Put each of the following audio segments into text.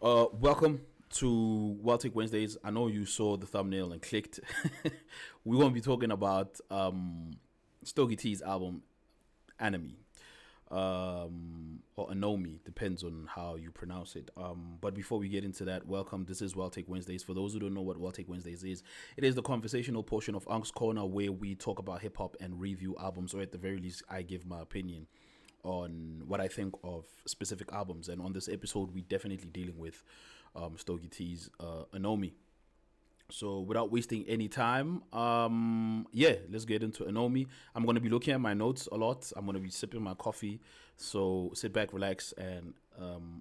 Welcome to Take Wednesdays. I know you saw the thumbnail and clicked. We won't be talking about Stogie T's album Anomy, or Anomi, depends on how you pronounce it. But before we get into that, welcome. This is Take Wednesdays. For those who don't know what Take Wednesdays is, it is the conversational portion of UNC'S Corner where we talk about hip hop and review albums, or at the very least, I give my opinion on what I think of specific albums. And on this episode, we definitely dealing with Stogie T's Anomy. So without wasting any time, let's get into Anomy. I'm going to be looking at my notes a lot. I'm going to be sipping my coffee. So sit back, relax, and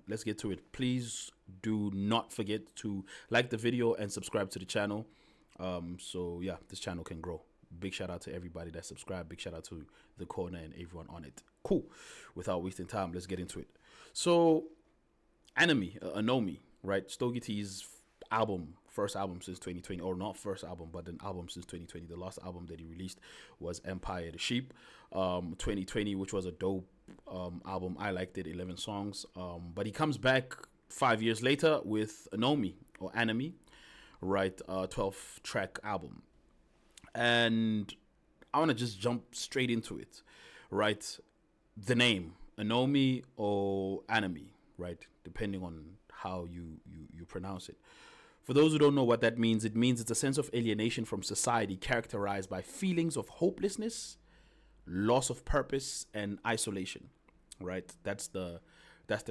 let's get to it. Please do not forget to like the video and subscribe to the channel. This channel can grow. Big shout out to everybody that subscribed. Big shout out to the corner and everyone on it. Cool. Without wasting time, let's get into it. So, Anomy, right? Stogie T's first album since 2020, or not first album, but an album since 2020. The last album that he released was Empire the Sheep, 2020, which was a dope album. I liked it, 11 songs. But he comes back 5 years later with Anomy, right? 12-track album. And I want to just jump straight into it, right? The name, Anomy or Anomy, right? Depending on how you pronounce it. For those who don't know what that means, it means it's a sense of alienation from society characterized by feelings of hopelessness, loss of purpose, and isolation, right? That's the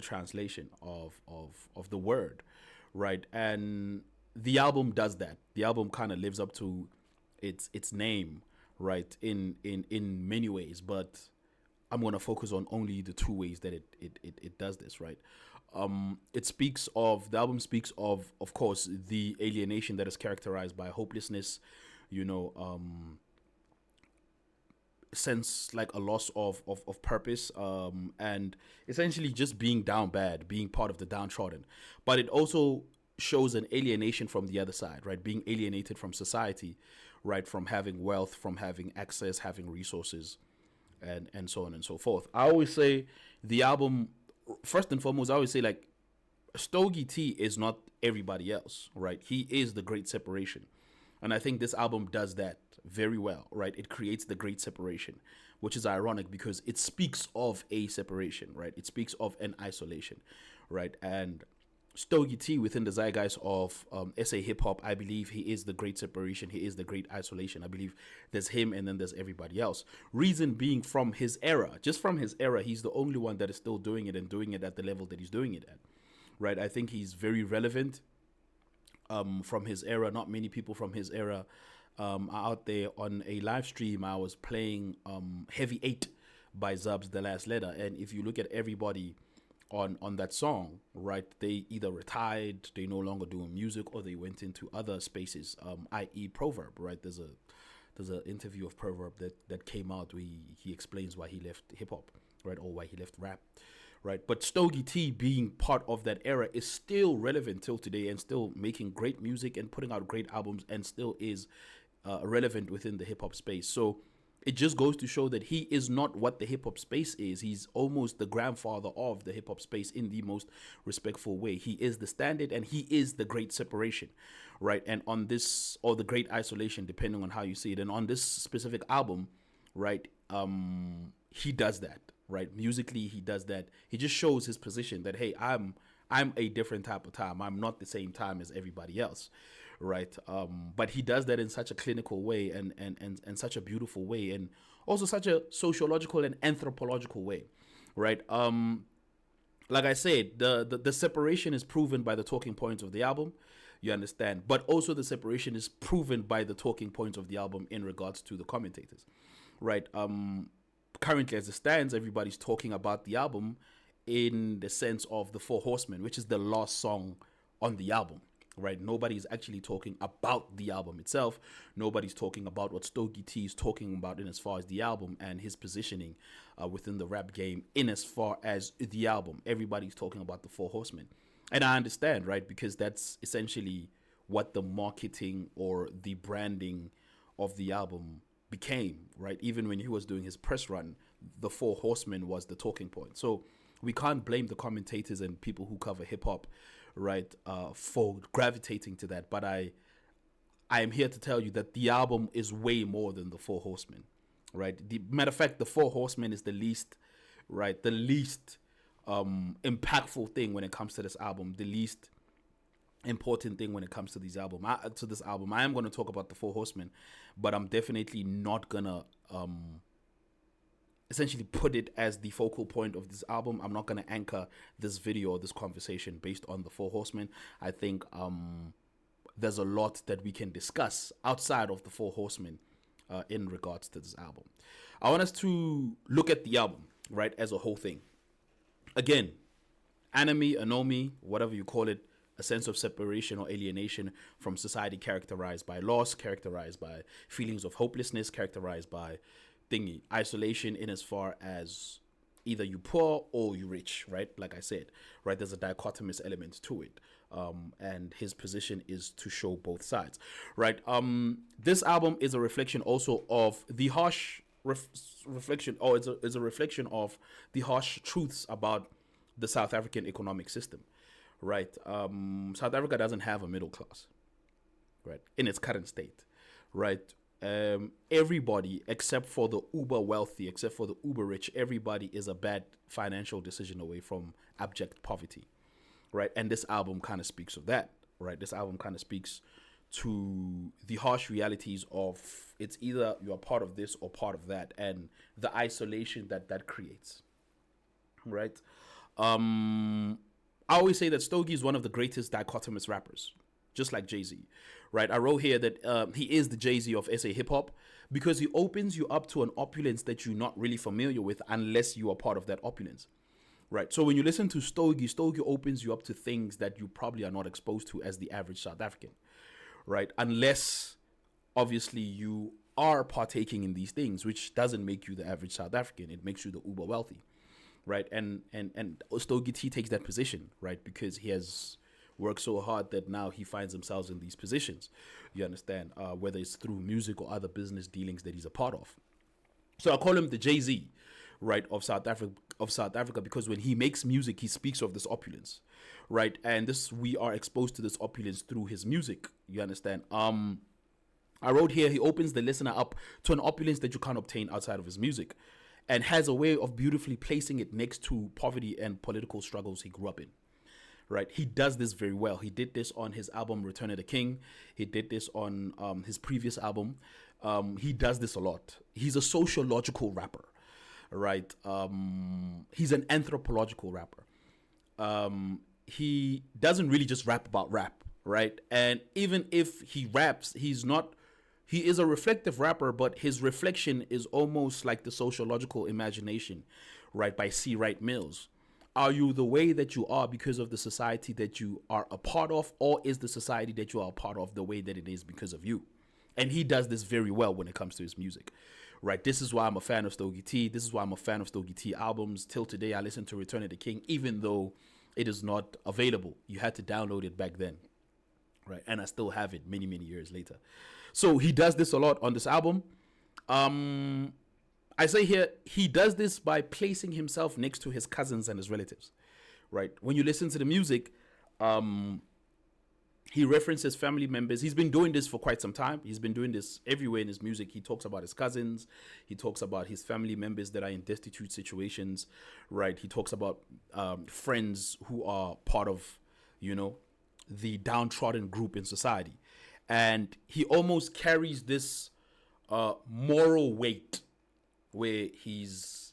translation of the word, right? And the album does that. The album kind of lives up to its name, right, in many ways, but I'm going to focus on only the two ways that it does this, right? The album speaks of course, the alienation that is characterized by hopelessness, sense like a loss of purpose, and essentially just being down bad, being part of the downtrodden. But it also shows an alienation from the other side, right? Being alienated from society, right? From having wealth, from having access, having resources, and so on and so forth. I always say the album, first and foremost, I always say, like, Stogie T is not everybody else, right? He is the great separation. And I think this album does that very well, right? It creates the great separation, which is ironic because it speaks of a separation, right? It speaks of an isolation, right? And Stogie T, within the zeitgeist of SA hip hop, I believe he is the great separation. He is the great isolation. I believe there's him and then there's everybody else. Reason being, from his era, he's the only one that is still doing it and doing it at the level that he's doing it at, right? I think he's very relevant from his era. Not many people from his era are out there. On a live stream, I was playing Heavy 8 by Zub's The Last Letter. And if you look at everybody on that song, right, they either retired, they no longer doing music, or they went into other spaces, i.e. Proverb, right? There's an interview of Proverb that came out where he explains why he left hip-hop, right, or why he left rap, right? But Stogie T, being part of that era, is still relevant till today and still making great music and putting out great albums, and still is relevant within the hip-hop space. So it just goes to show that he is not what the hip hop space is. He's almost the grandfather of the hip hop space in the most respectful way. He is the standard and he is the great separation, right? And on this, or the great isolation, depending on how you see it. And on this specific album, right, he does that, right? Musically, he does that. He just shows his position that, hey, I'm a different type of time. I'm not the same time as everybody else, right? But he does that in such a clinical way and such a beautiful way, and also such a sociological and anthropological way, right? Like I said, the separation is proven by the talking points of the album, you understand, but also the separation is proven by the talking points of the album in regards to the commentators, right? Currently, as it stands, everybody's talking about the album in the sense of the Four Horsemen, which is the last song on the album, right? Nobody's actually talking about the album itself. Nobody's talking about what Stogie T is talking about in as far as the album and his positioning within the rap game in as far as the album. Everybody's talking about the Four Horsemen. And I understand, right? Because that's essentially what the marketing or the branding of the album became, right? Even when he was doing his press run, the Four Horsemen was the talking point. So we can't blame the commentators and people who cover hip hop, right, for gravitating to that. But I am here to tell you that the album is way more than the Four Horsemen, right? The matter of fact, the Four Horsemen is the least, right, the least impactful thing when it comes to this album, the least important thing when it comes to this album. I am going to talk about the Four Horsemen, but I'm definitely not gonna essentially put it as the focal point of this album. I'm not going to anchor this video or this conversation based on the Four Horsemen. I think there's a lot that we can discuss outside of the Four Horsemen in regards to this album. I want us to look at the album, right, as a whole thing. Again, Anomy, Anomi, whatever you call it, a sense of separation or alienation from society characterized by loss, characterized by feelings of hopelessness, characterized by isolation in as far as either you poor or you rich, right? Like I said, right? There's a dichotomous element to it. And his position is to show both sides, right? This album is a reflection also of the harsh reflection, or it's a reflection of the harsh truths about the South African economic system, right? South Africa doesn't have a middle class, right? In its current state, right? Everybody except for the uber wealthy, except for the uber rich, everybody is a bad financial decision away from abject poverty, right? And this album kind of speaks of that, right? This album kind of speaks to the harsh realities of it's either you're part of this or part of that, and the isolation that creates, right? I always say that Stogie is one of the greatest dichotomous rappers, just like Jay-Z, right? I wrote here that he is the Jay-Z of SA hip-hop because he opens you up to an opulence that you're not really familiar with unless you are part of that opulence, right? So when you listen to Stogie, Stogie opens you up to things that you probably are not exposed to as the average South African, right? Unless, obviously, you are partaking in these things, which doesn't make you the average South African. It makes you the uber wealthy, right? And Stogie T takes that position, right? Because he has work so hard that now he finds himself in these positions. You understand? Whether it's through music or other business dealings that he's a part of. So I call him the Jay-Z, right, of South Africa, because when he makes music, he speaks of this opulence, right? And we are exposed to this opulence through his music. You understand? I wrote here, he opens the listener up to an opulence that you can't obtain outside of his music, and has a way of beautifully placing it next to poverty and political struggles he grew up in. Right, he does this very well. He did this on his album Return of the King. He did this on his previous album. He does this a lot. He's a sociological rapper, right? He's an anthropological rapper. He doesn't really just rap about rap, right? And even if he raps, he is a reflective rapper, but his reflection is almost like the sociological imagination, right, by C. Wright Mills. Are you the way that you are because of the society that you are a part of, or is the society that you are a part of the way that it is because of you? And he does this very well when it comes to his music, right? This is why I'm a fan of Stogie T. This is why I'm a fan of Stogie T albums. Till today, I listen to Return of the King, even though it is not available. You had to download it back then, right? And I still have it many, many years later. So he does this a lot on this album. I say here, he does this by placing himself next to his cousins and his relatives, right? When you listen to the music, he references family members. He's been doing this for quite some time. He's been doing this everywhere in his music. He talks about his cousins. He talks about his family members that are in destitute situations, right? He talks about friends who are part of, the downtrodden group in society. And he almost carries this moral weight where he's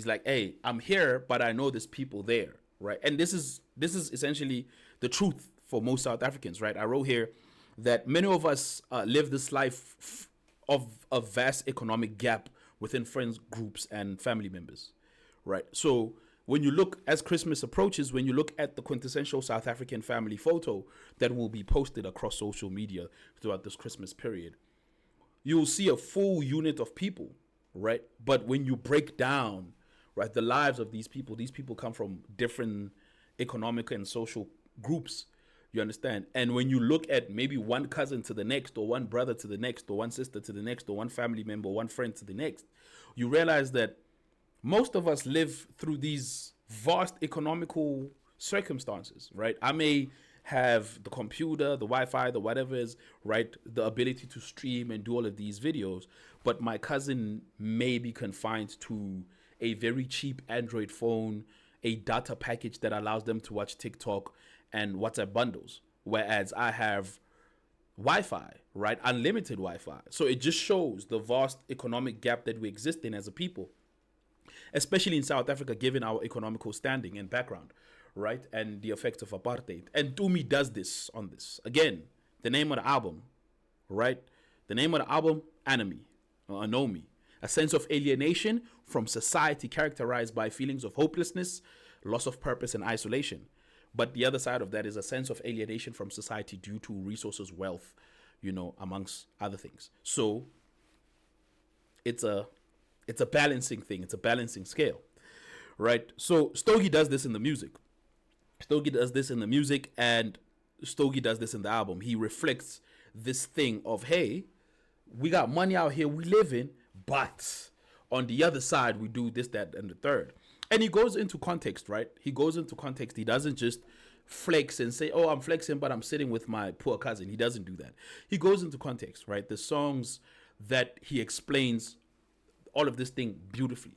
like, hey, I'm here, but I know there's people there, right? And this is essentially the truth for most South Africans, right? I wrote here that many of us live this life of a vast economic gap within friends groups and family members, right? So when you look, as Christmas approaches, when you look at the quintessential South African family photo that will be posted across social media throughout this Christmas period, you'll see a full unit of people, right? But when you break down, right, the lives of these people come from different economic and social groups, you understand? And when you look at maybe one cousin to the next, or one brother to the next, or one sister to the next, or one family member, one friend to the next, you realize that most of us live through these vast economical circumstances, right? I may have the computer, the Wi-Fi, the whatever is, right, the ability to stream and do all of these videos, but my cousin may be confined to a very cheap Android phone, a data package that allows them to watch TikTok and WhatsApp bundles, whereas I have Wi-Fi, right, unlimited Wi-Fi. So it just shows the vast economic gap that we exist in as a people, especially in South Africa, given our economical standing and background, right? And the effects of apartheid. And Tumi does this on this. Again, the name of the album, right? The name of the album, Anomy, or Anomi. A sense of alienation from society characterized by feelings of hopelessness, loss of purpose, and isolation. But the other side of that is a sense of alienation from society due to resources, wealth, amongst other things. So it's a balancing thing. It's a balancing scale, right? So Stogie does this in the music. Stogie does this in the music, and Stogie does this in the album. He reflects this thing of, hey, we got money out here, we live in, but on the other side, we do this, that, and the third. And he goes into context, right? He goes into context. He doesn't just flex and say, oh, I'm flexing, but I'm sitting with my poor cousin. He doesn't do that. He goes into context, right? The songs that he explains all of this thing beautifully.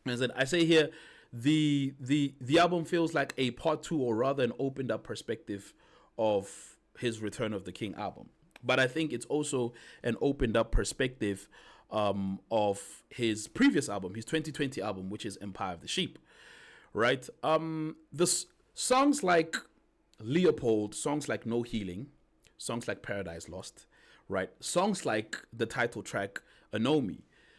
As I say here, the album feels like a part two, or rather an opened up perspective of his Return of the King album. But I think it's also an opened up perspective of his previous album, his 2020 album, which is Empire of the Sheep, right? Songs like Leopold, songs like No Healing, songs like Paradise Lost, right? Songs like the title track Anomy.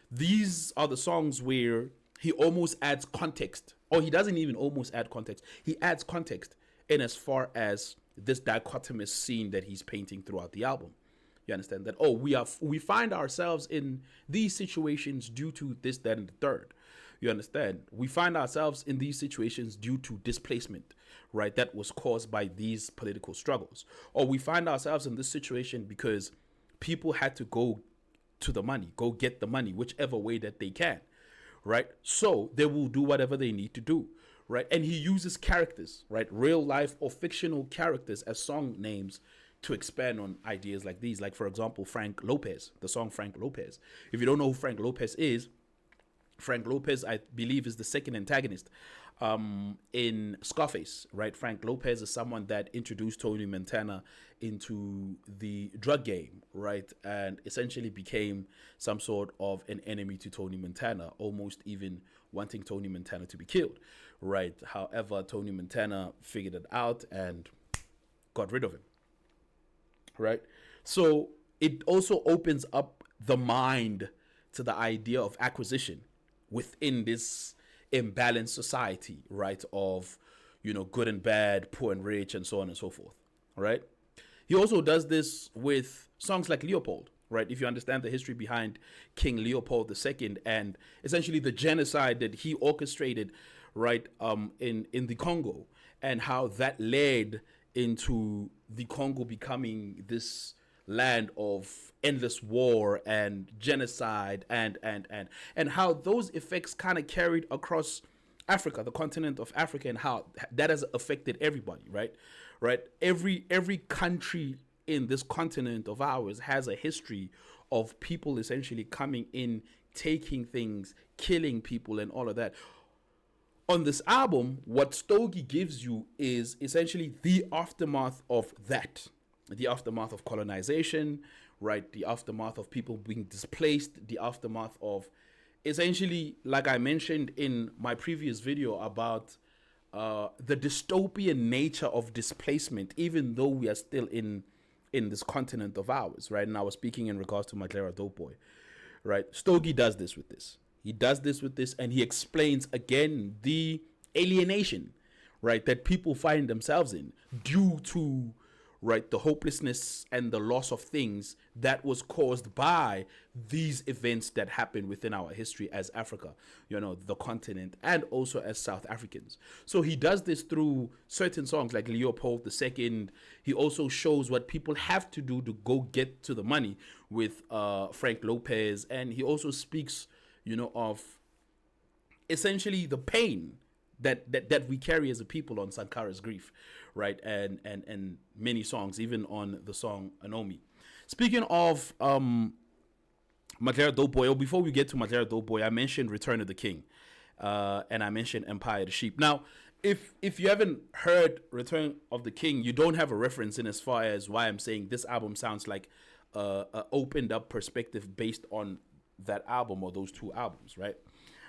These are the songs where he almost adds context, or he doesn't even almost add context. He adds context in as far as this dichotomous scene that he's painting throughout the album. You understand that? Oh, we find ourselves in these situations due to this, that, and the third. You understand? We find ourselves in these situations due to displacement, right? That was caused by these political struggles. Or we find ourselves in this situation because people had to go to the money, go get the money, whichever way that they can, right? So they will do whatever they need to do, right? And he uses characters, right? Real life or fictional characters as song names to expand on ideas like these. Like, for example, Frank Lopez, the song Frank Lopez. If you don't know who Frank Lopez is, Frank Lopez, I believe, is the second antagonist in Scarface, right? Frank Lopez is someone that introduced Tony Montana into the drug game, right? And essentially became some sort of an enemy to Tony Montana, almost even wanting Tony Montana to be killed, right? However, Tony Montana figured it out and got rid of him, right? So it also opens up the mind to the idea of acquisition within this imbalanced society, right? Of, good and bad, poor and rich, and so on and so forth, right? He also does this with songs like Leopold, right? If you understand the history behind King Leopold II and essentially the genocide that he orchestrated, right, in the Congo, and how that led into the Congo becoming this land of endless war and genocide and how those effects kind of carried across Africa, the continent of Africa, and how that has affected everybody, right? Every country in this continent of ours has a history of people essentially coming in, taking things, killing people, and all of that. On this album, what Stogie gives you is essentially the aftermath of that. The aftermath of colonization, right? The aftermath of people being displaced, the aftermath of essentially, like I mentioned in my previous video about the dystopian nature of displacement, even though we are still in this continent of ours, right? And I was speaking in regards to Maglara Doughboy, right? Stogie does this with this. He does this with this, and he explains again the alienation, right, that people find themselves in due to, right, the hopelessness and the loss of things that was caused by these events that happened within our history as Africa, the continent, and also as South Africans. So he does this through certain songs like Leopold II. He also shows what people have to do to go get to the money with Frank Lopez. And he also speaks, of essentially the pain that we carry as a people on Sankara's grief, right? And many songs, even on the song Anomy. Speaking of Matera Doughboy, or before we get to Matera Doughboy, I mentioned Return of the King, and I mentioned Empire of the Sheep. Now, if you haven't heard Return of the King, you don't have a reference in as far as why I'm saying this album sounds like a opened up perspective based on that album or those two albums, right?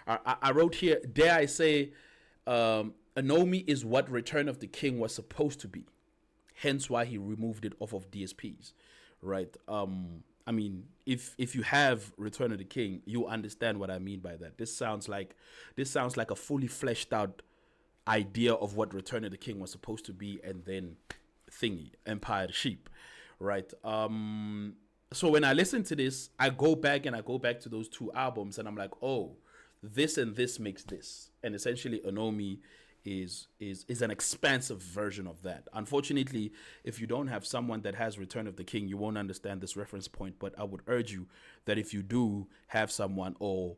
I wrote here, dare I say, Anomi is what Return of the King was supposed to be, hence why he removed it off of DSPs, right? I mean, if you have Return of the King, you understand what I mean by that. This sounds like a fully fleshed out idea of what Return of the King was supposed to be, and then thingy Empire of the Sheep, right? So when I listen to this, I go back to those two albums, and I'm like, oh, this and this makes this, and essentially Anomi is an expansive version of that. Unfortunately, if you don't have someone that has Return of the King, you won't understand this reference point. But I would urge you that if you do have someone, or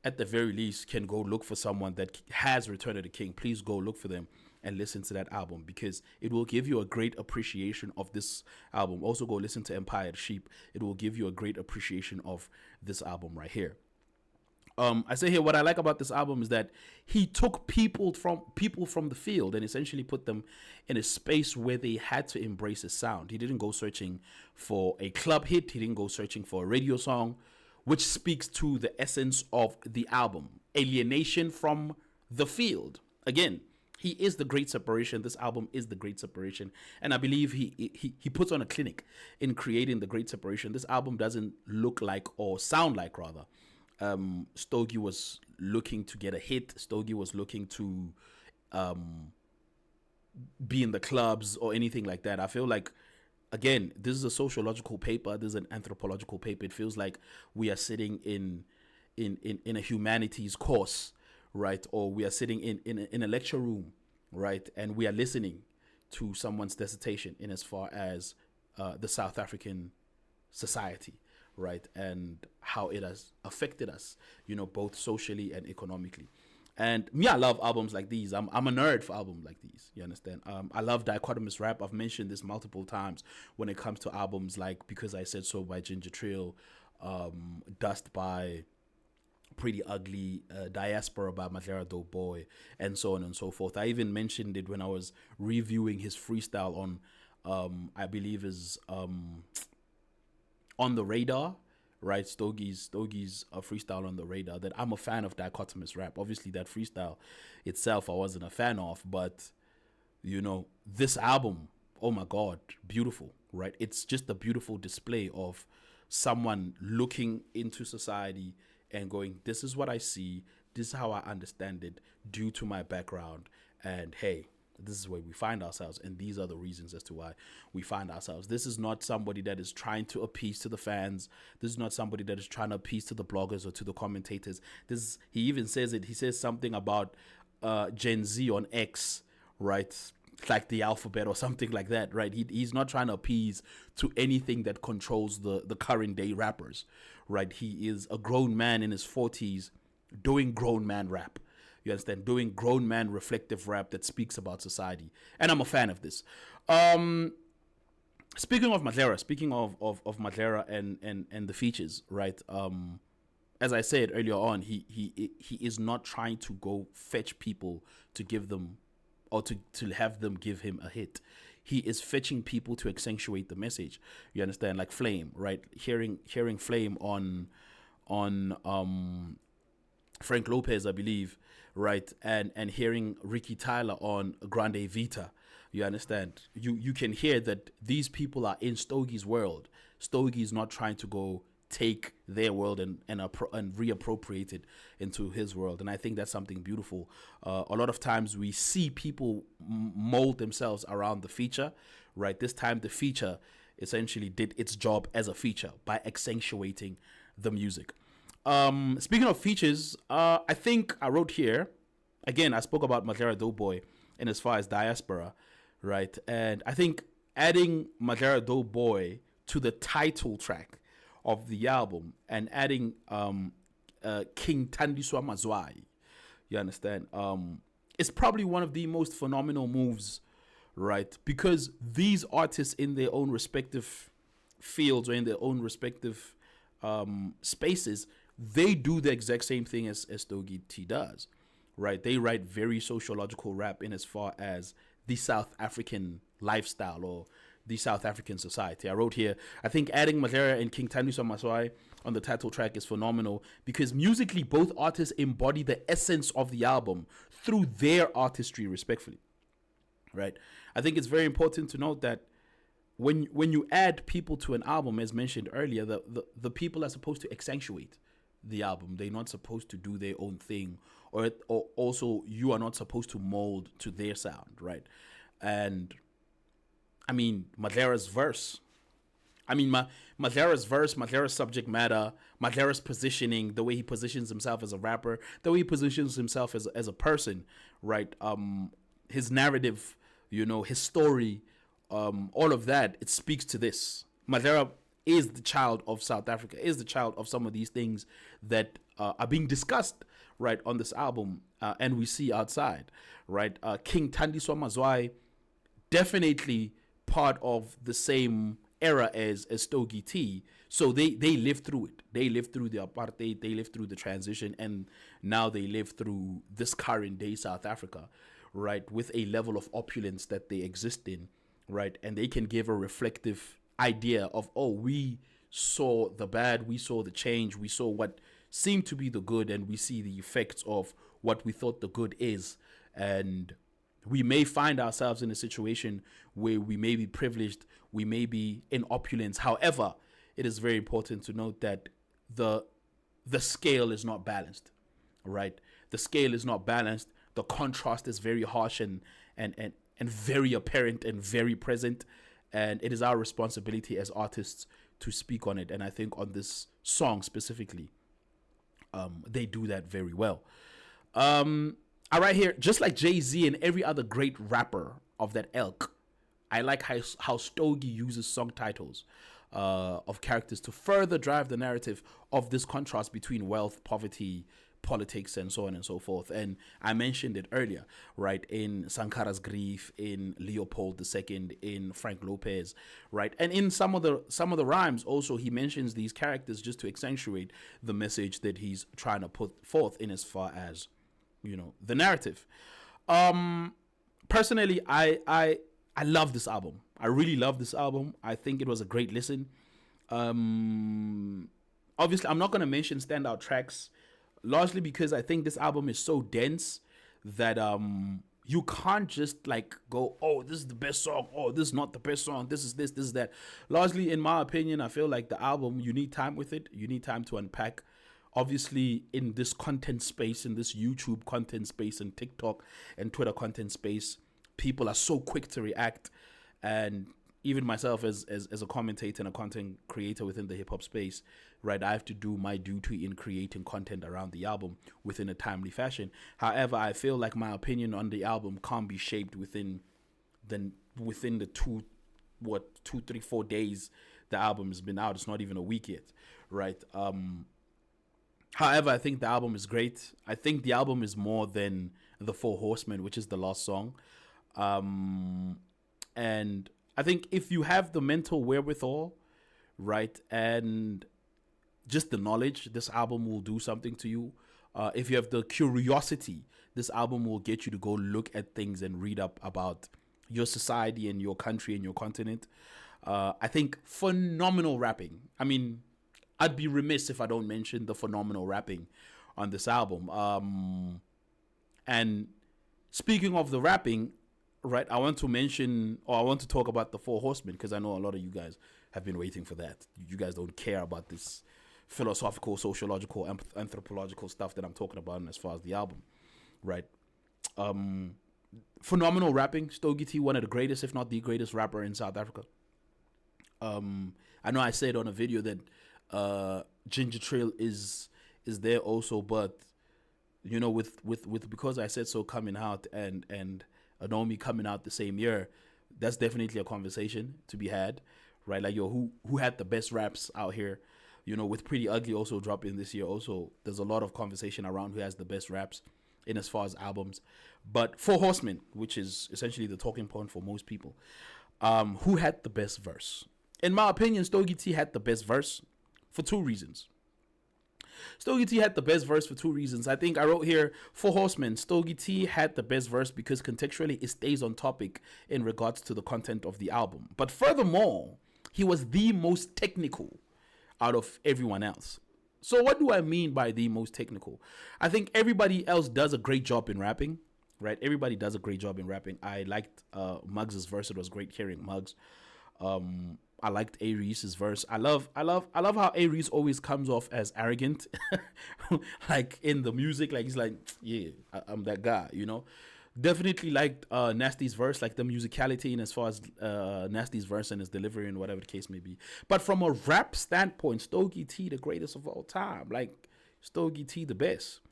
at the very least can go look for someone that has Return of the King, please go look for them and listen to that album, because it will give you a great appreciation of this album. Also go listen to Empire of the Sheep. It will give you a great appreciation of this album right here. I say here, what I like about this album is that he took people from the field and essentially put them in a space where they had to embrace his sound. He didn't go searching for a club hit. He didn't go searching for a radio song, which speaks to the essence of the album: alienation from the field. Again, he is the great separation. This album is the great separation, and I believe he puts on a clinic in creating the great separation. This album doesn't look like, or sound like rather, Stogie was looking to get a hit. Stogie was looking to be in the clubs or anything like that. I feel like, again, this is a sociological paper. This is an anthropological paper. It feels like we are sitting in a humanities course, right? Or we are sitting in a lecture room, right? And we are listening to someone's dissertation in as far as the South African society, right, and how it has affected us, both socially and economically. And me, I love albums like these. I'm a nerd for albums like these. You understand? I love dichotomous rap. I've mentioned this multiple times when it comes to albums like Because I Said So by Ginger Trill, Dust by Pretty Ugly, Diaspora by Matera Doughboy, and so on and so forth. I even mentioned it when I was reviewing his freestyle on, I believe is On the Radar, right? Stogie's freestyle On the Radar, that I'm a fan of dichotomous rap. Obviously, that freestyle itself I wasn't a fan of, but this album, oh my God, beautiful, right? It's just a beautiful display of someone looking into society and going, this is what I see, this is how I understand it due to my background, and hey, this is where we find ourselves, and these are the reasons as to why we find ourselves. This is not somebody that is trying to appease to the fans. This is not somebody that is trying to appease to the bloggers or to the commentators. He even says it. He says something about Gen Z on X, right? Like the alphabet or something like that, right? He's not trying to appease to anything that controls the current day rappers, right? He is a grown man in his 40s doing grown man rap. You understand? Doing grown man reflective rap that speaks about society. And I'm a fan of this. Speaking of Matera and the features, right? As I said earlier on, he is not trying to go fetch people to give them, or to have them give him a hit. He is fetching people to accentuate the message. You understand? Like Flame, right? Hearing Flame on Frank Lopez, I believe, right, and hearing Ricky Tyler on Grande Vita, you understand? You can hear that these people are in Stogie's world. Stogie's not trying to go take their world and reappropriate it into his world, and I think that's something beautiful. A lot of times we see people mold themselves around the feature, right? This time the feature essentially did its job as a feature by accentuating the music. Speaking of features, I think I wrote here, again, I spoke about Matera Doughboy and as far as Diaspora, right? And I think adding Matera Doughboy to the title track of the album and adding King Tandiswa Mazwai, you understand? it's probably one of the most phenomenal moves, right? Because these artists in their own respective fields or in their own respective spaces, they do the exact same thing as Stogie T does, right? They write very sociological rap in as far as the South African lifestyle or the South African society. I wrote here, I think adding Madera and King Thandiswa Maswai on the title track is phenomenal because musically both artists embody the essence of the album through their artistry respectfully, right? I think it's very important to note that when you add people to an album, as mentioned earlier, the people are supposed to accentuate the album. They're not supposed to do their own thing, or also you are not supposed to mold to their sound, right? And I mean, Madera's verse. I mean, Madera's verse, Madera's subject matter, Madera's positioning, the way he positions himself as a rapper, the way he positions himself as a person, right? His narrative, his story, all of that, it speaks to this. Madera is the child of South Africa, is the child of some of these things that are being discussed, right, on this album, and we see outside, right? King Thandiswa Mazwai, definitely part of the same era as Stogie T. So they lived through it. They lived through the apartheid. They lived through the transition, and now they live through this current day South Africa, right, with a level of opulence that they exist in, right, and they can give a reflective idea of, oh, we saw the bad, we saw the change, we saw what seemed to be the good, and we see the effects of what we thought the good is, and we may find ourselves in a situation where we may be privileged, we may be in opulence. However, it is very important to note that the scale is not balanced, right? The scale is not balanced. The contrast is very harsh and very apparent and very present. And it is our responsibility as artists to speak on it. And I think on this song specifically, they do that very well. All right, here, just like Jay-Z and every other great rapper of that ilk, I like how Stogie uses song titles of characters to further drive the narrative of this contrast between wealth, poverty, politics, and so on and so forth. And I mentioned it earlier, right, in Sankara's Grief, in Leopold II, in Frank Lopez, right, and in some of the rhymes also he mentions these characters just to accentuate the message that he's trying to put forth in as far as the narrative. Personally, I love this album. I really love this album. I think it was a great listen. Obviously, I'm not going to mention standout tracks, largely because I think this album is so dense that you can't just like go, oh, this is the best song, oh, this is not the best song, this is that. Largely, in my opinion, I feel like the album, you need time with it. You need time to unpack. Obviously, in this content space, in this YouTube content space and TikTok and Twitter content space, people are so quick to react. And even myself as a commentator and a content creator within the hip hop space, right, I have to do my duty in creating content around the album within a timely fashion. However, I feel like my opinion on the album can't be shaped within the 2, 3, 4 days the album has been out. It's not even a week yet, right? However, I think the album is great. I think the album is more than The Four Horsemen, which is the last song. And I think if you have the mental wherewithal, right, and just the knowledge, this album will do something to you. If you have the curiosity, this album will get you to go look at things and read up about your society and your country and your continent. I think phenomenal rapping. I mean, I'd be remiss if I don't mention the phenomenal rapping on this album. And speaking of the rapping, right, I want to talk about the Four Horsemen because I know a lot of you guys have been waiting for that. You guys don't care about this philosophical, sociological, anthropological stuff that I'm talking about as far as the album, right? Phenomenal rapping. Stogie T, one of the greatest, if not the greatest rapper in South Africa. I know I said on a video that Ginger Trail is there also, but with Because I Said So coming out and Anomy coming out the same year, that's definitely a conversation to be had, right? Like, who had the best raps out here? With Pretty Ugly also dropping this year also, there's a lot of conversation around who has the best raps in as far as albums. But Four Horsemen, which is essentially the talking point for most people, who had the best verse? In my opinion, Stogie T had the best verse for two reasons. Stogie T had the best verse for two reasons. I think I wrote here, Four Horsemen, Stogie T had the best verse because contextually it stays on topic in regards to the content of the album. But furthermore, he was the most technical out of everyone else. So what do I mean by the most technical? I think everybody else does a great job in rapping, right? Everybody does a great job in rapping. I liked Muggs' verse. It was great hearing Muggs. I liked A-Reese's verse. I love how A-Reese always comes off as arrogant, like in the music. Like he's like, yeah, I'm that guy, you know. Definitely liked Nasty's verse, like the musicality and as far as Nasty's verse and his delivery and whatever the case may be. But from a rap standpoint, Stogie T, the greatest of all time. Like Stogie T, the best.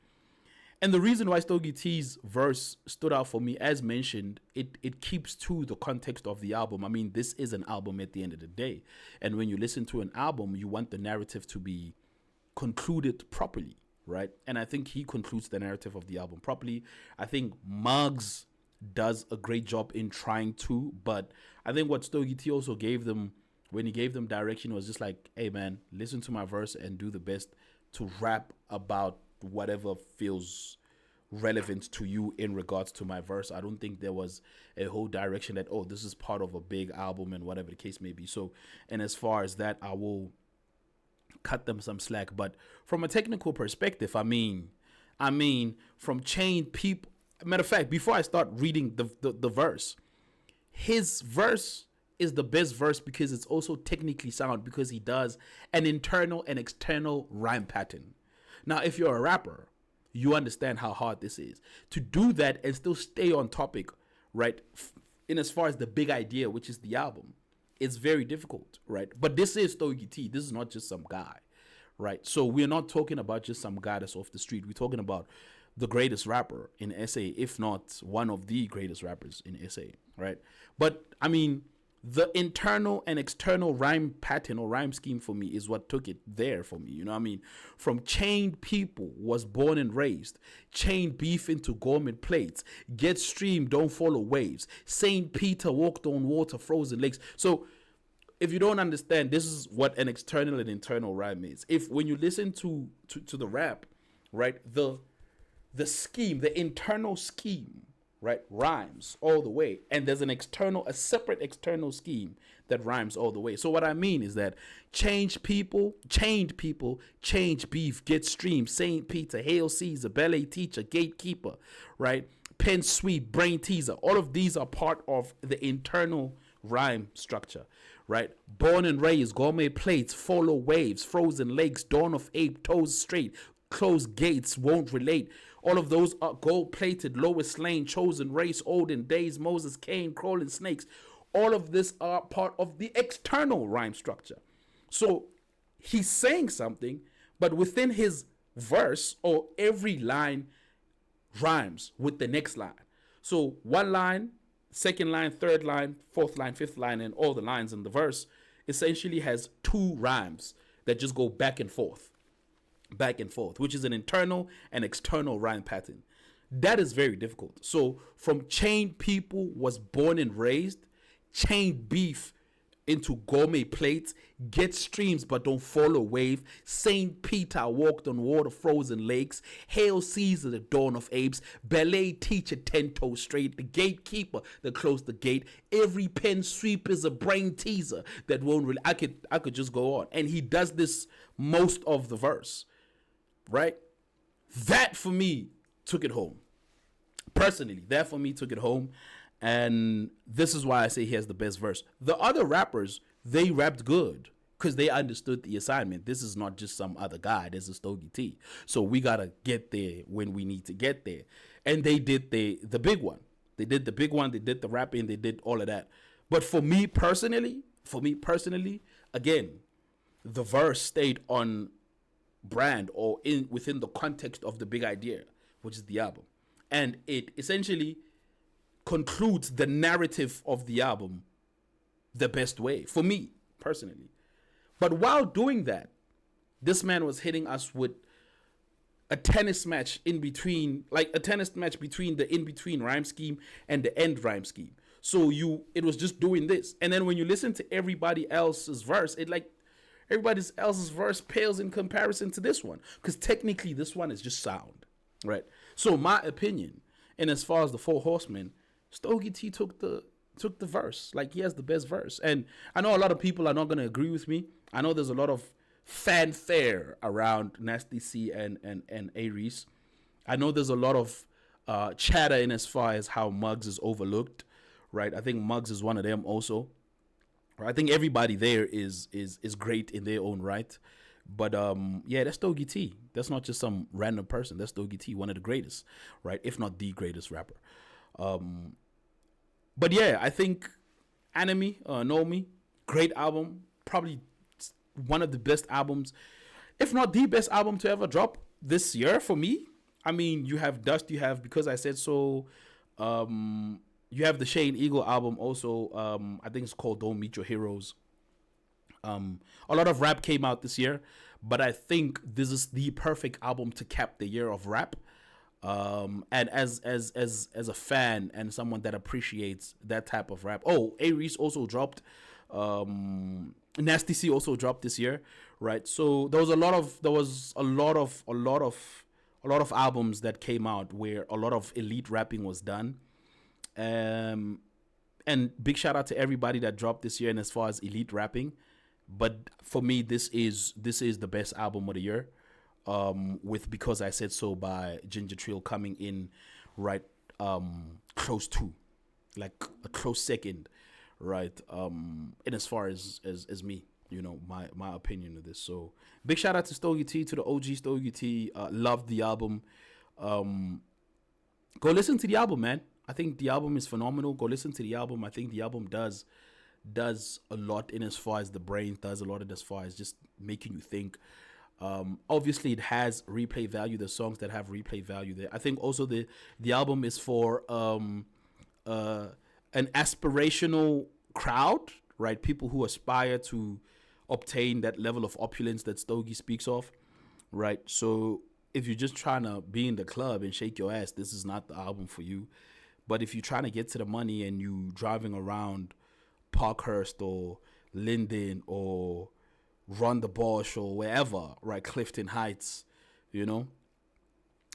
And the reason why Stogie T's verse stood out for me, as mentioned, it keeps to the context of the album. I mean, this is an album at the end of the day. And when you listen to an album, you want the narrative to be concluded properly, right? And I think he concludes the narrative of the album properly. I think Muggs does a great job in trying to, but I think what Stogie T also gave them, when he gave them direction, was just like, hey man, listen to my verse and do the best to rap about whatever feels relevant to you in regards to my verse. I don't think there was a whole direction that, oh, this is part of a big album and whatever the case may be. So, and as far as that, I will cut them some slack. But from a technical perspective, I mean, from Chained People, matter of fact, before I start reading the verse, his verse is the best verse because it's also technically sound, because he does an internal and external rhyme pattern. Now, if you're a rapper, you understand how hard this is. To do that and still stay on topic, right, in as far as the big idea, which is the album, it's very difficult, right? But this is Stogie T. This is not just some guy, right? So we're not talking about just some guy that's off the street. We're talking about the greatest rapper in SA, if not one of the greatest rappers in SA, right? But, I mean, the internal and external rhyme pattern or rhyme scheme for me is what took it there for me. You know what I mean? From Chained People, was born and raised. Chained beef into gourmet plates. Get streamed, don't follow waves. Saint Peter walked on water, frozen lakes. So if you don't understand, this is what an external and internal rhyme is. If when you listen to the rap, right, the scheme, the internal scheme, right, rhymes all the way, and there's a separate external scheme that rhymes all the way. So what I mean is that chained people, change beef, get streamed, Saint Peter, Hail Caesar, ballet teacher, gatekeeper, right, pen sweep, brain teaser, all of these are part of the internal rhyme structure, right? Born and raised, gourmet plates, follow waves, frozen lakes, dawn of ape, toes straight, closed gates, won't relate. All of those are gold-plated, lowest lane, chosen race, olden days, Moses, Cain, crawling snakes. All of this are part of the external rhyme structure. So he's saying something, but within his verse, or every line rhymes with the next line. So one line, second line, third line, fourth line, fifth line, and all the lines in the verse essentially has two rhymes that just go back and forth, which is an internal and external rhyme pattern. That is very difficult. So from Chained People, was born and raised, chained beef into gourmet plates, get streams but don't follow wave, Saint Peter walked on water, frozen lakes, Hail Caesar, the dawn of apes, ballet teacher, 10 toes straight, the gatekeeper that closed the gate, every pen sweep is a brain teaser that won't really, I could just go on. And he does this most of the verse, right? That for me took it home. Personally, that for me took it home. And this is why I say he has the best verse. The other rappers, they rapped good because they understood the assignment. This is not just some other guy. This is Stogie T. So we got to get there when we need to get there. And they did the big one. They did the big one. They did the rapping. They did all of that. But for me personally, again, the verse stayed on brand or within the context of the big idea, which is the album. And it essentially concludes the narrative of the album the best way, for me, personally. But while doing that, this man was hitting us with a tennis match in between, like a tennis match between the in between rhyme scheme and the end rhyme scheme. So it was just doing this, and then when you listen to everybody else's verse, it like everybody else's verse pales in comparison to this one, because technically this one is just sound, right? So my opinion, and as far as the Four Horsemen, Stogie T took the verse. Like, he has the best verse, and I know a lot of people are not gonna agree with me. I know there's a lot of fanfare around Nasty C and Aries. I know there's a lot of chatter in as far as how Muggs is overlooked, right? I think Muggs is one of them also. I think everybody there is great in their own right. But yeah, that's Stogie T. That's not just some random person. That's Stogie T, one of the greatest, right? If not the greatest rapper. But yeah, I think Anomy, Anomy, great album. Probably one of the best albums, if not the best album to ever drop this year for me. I mean, you have Dust, you have Because I Said So, you have the Shane Eagle album also. I think it's called Don't Meet Your Heroes. A lot of rap came out this year, but I think this is the perfect album to cap the year of rap. And as a fan and someone that appreciates that type of rap. Oh, Aries also dropped. Nasty C also dropped this year, right? So there was a lot of albums that came out where a lot of elite rapping was done. And big shout out to everybody that dropped this year. And as far as elite rapping, but for me, this is the best album of the year. With Because I Said So by Ginger Trill coming in right close to, like a close second, right? And as far as me, my opinion of this. So big shout out to Stogie T, to the OG Stogie T. Loved the album. Go listen to the album, man. I think the album is phenomenal. Go listen to the album. I think the album does a lot in as far as the brain, does a lot in as far as just making you think. Obviously it has replay value. The songs that have replay value there. I think also the album is for an aspirational crowd, right? People who aspire to obtain that level of opulence that Stogie speaks of, right? So if you're just trying to be in the club and shake your ass, this is not the album for you. But if you're trying to get to the money and you driving around Parkhurst or Linden or Run the Bosch or wherever, right? Clifton Heights, you're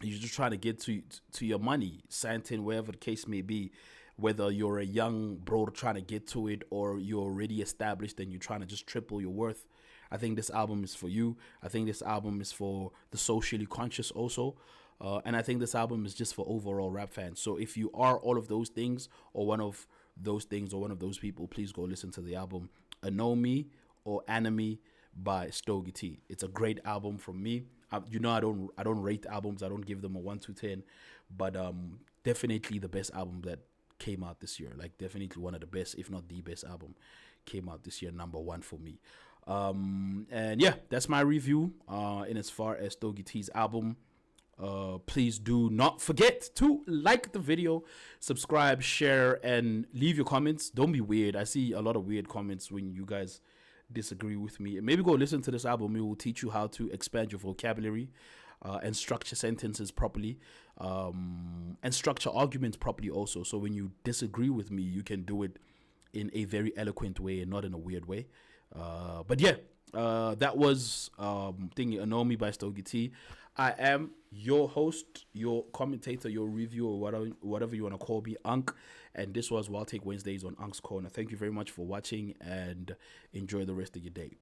just trying to get to your money, Santon, wherever the case may be. Whether you're a young bro trying to get to it or you're already established and you're trying to just triple your worth, I think this album is for you. I think this album is for the socially conscious also. And I think this album is just for overall rap fans. So if you are all of those things or one of those things or one of those people, please go listen to the album Anomy or Anomy by Stogie T. It's a great album from me. I don't rate albums. I don't give them a 1 to 10, but definitely the best album that came out this year. Like, definitely one of the best, if not the best album came out this year. Number one for me. And yeah, that's my review in as far as Stogie T's album. Please do not forget to like the video, subscribe, share, and leave your comments. Don't be weird. I see a lot of weird comments when you guys disagree with me. Maybe go listen to this album. It will teach you how to expand your vocabulary and structure sentences properly, and structure arguments properly also. So when you disagree with me, you can do it in a very eloquent way and not in a weird way. But yeah, that was Anomy by Stogie T. I am your host, your commentator, your reviewer, whatever you want to call me, Unc. And this was Wild Take Wednesdays on Unc's Corner. Thank you very much for watching and enjoy the rest of your day.